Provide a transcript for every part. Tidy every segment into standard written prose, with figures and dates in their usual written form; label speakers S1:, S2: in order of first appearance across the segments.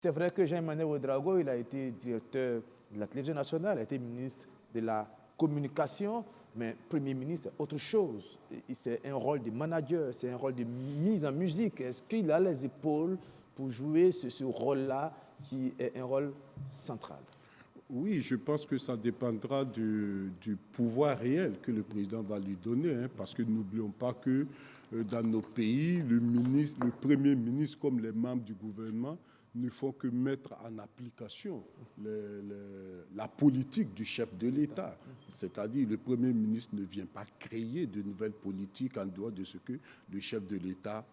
S1: C'est vrai que Jean-Emmanuel Ouedraogo, il a été directeur de la télévision nationale, il a été ministre de la communication, mais Premier ministre, c'est autre chose. C'est un rôle de manager, c'est un rôle de mise en musique. Est-ce qu'il a les épaules pour jouer ce rôle-là qui est un rôle central?
S2: Oui, je pense que ça dépendra du pouvoir réel que le président va lui donner, hein, parce que n'oublions pas que dans nos pays, le premier ministre comme les membres du gouvernement ne font que mettre en application la politique du chef de l'État. C'est-à-dire le premier ministre ne vient pas créer de nouvelles politiques en dehors de ce que le chef de l'État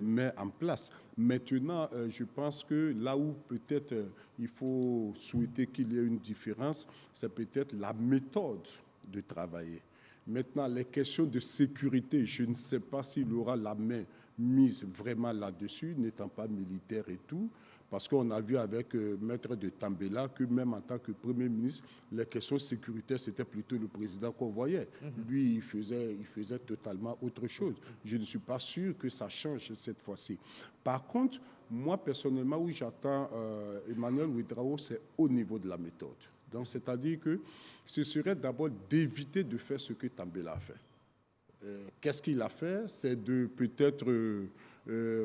S2: met en place. Maintenant, je pense que là où peut-être il faut souhaiter qu'il y ait une différence, c'est peut-être la méthode de travailler. Maintenant, les questions de sécurité, je ne sais pas s'il aura la main mise vraiment là-dessus, n'étant pas militaire et tout, parce qu'on a vu avec Maître de Tambela que même en tant que Premier ministre, les questions sécuritaires, c'était plutôt le président qu'on voyait. Lui, il faisait totalement autre chose. Je ne suis pas sûr que ça change cette fois-ci. Par contre, moi, personnellement, où j'attends Emmanuel Ouedraogo, c'est au niveau de la méthode. Donc, c'est-à-dire que ce serait d'abord d'éviter de faire ce que Tambela a fait. Qu'est-ce qu'il a fait? C'est de peut-être,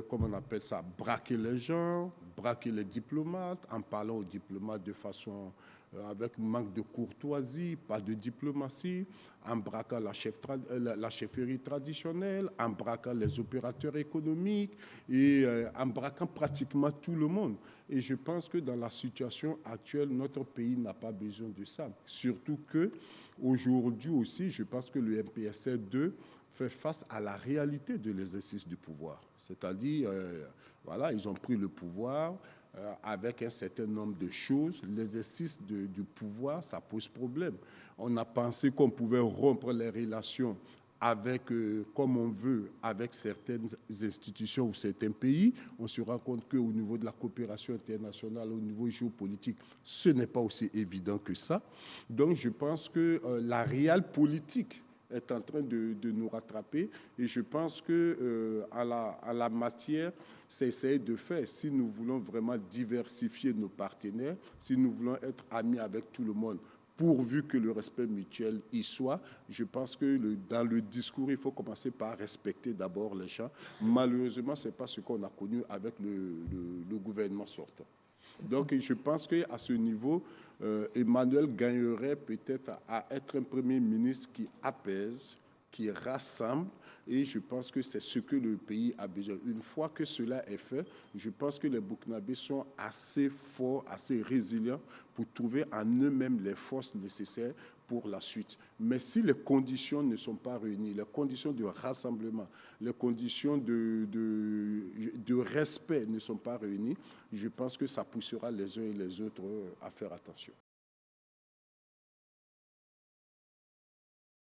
S2: comment on appelle ça, braquer les gens, braquer les diplomates, en parlant aux diplomates de façon avec manque de courtoisie, pas de diplomatie, en braquant la chefferie traditionnelle, en braquant les opérateurs économiques et en braquant pratiquement tout le monde. Et je pense que dans la situation actuelle, notre pays n'a pas besoin de ça. Surtout qu'aujourd'hui aussi, je pense que le MPSR 2 fait face à la réalité de l'exercice du pouvoir. C'est-à-dire, voilà, ils ont pris le pouvoir avec un certain nombre de choses. L'exercice du pouvoir, ça pose problème. On a pensé qu'on pouvait rompre les relations avec, comme on veut, avec certaines institutions ou certains pays. On se rend compte qu'au niveau de la coopération internationale, au niveau géopolitique, ce n'est pas aussi évident que ça. Donc, je pense que la réelle politique est en train de nous rattraper. Et je pense que à la matière, c'est essayer de faire. Si nous voulons vraiment diversifier nos partenaires, si nous voulons être amis avec tout le monde, pourvu que le respect mutuel y soit, je pense que dans le discours, il faut commencer par respecter d'abord les gens. Malheureusement, ce n'est pas ce qu'on a connu avec le gouvernement sortant. Donc, je pense qu'à ce niveau, Emmanuel gagnerait peut-être à être un Premier ministre qui apaise, qui rassemble, et je pense que c'est ce que le pays a besoin. Une fois que cela est fait, je pense que les Burkinabés sont assez forts, assez résilients pour trouver en eux-mêmes les forces nécessaires pour la suite. Mais si les conditions ne sont pas réunies, les conditions de rassemblement, les conditions de respect ne sont pas réunies, je pense que ça poussera les uns et les autres à faire attention.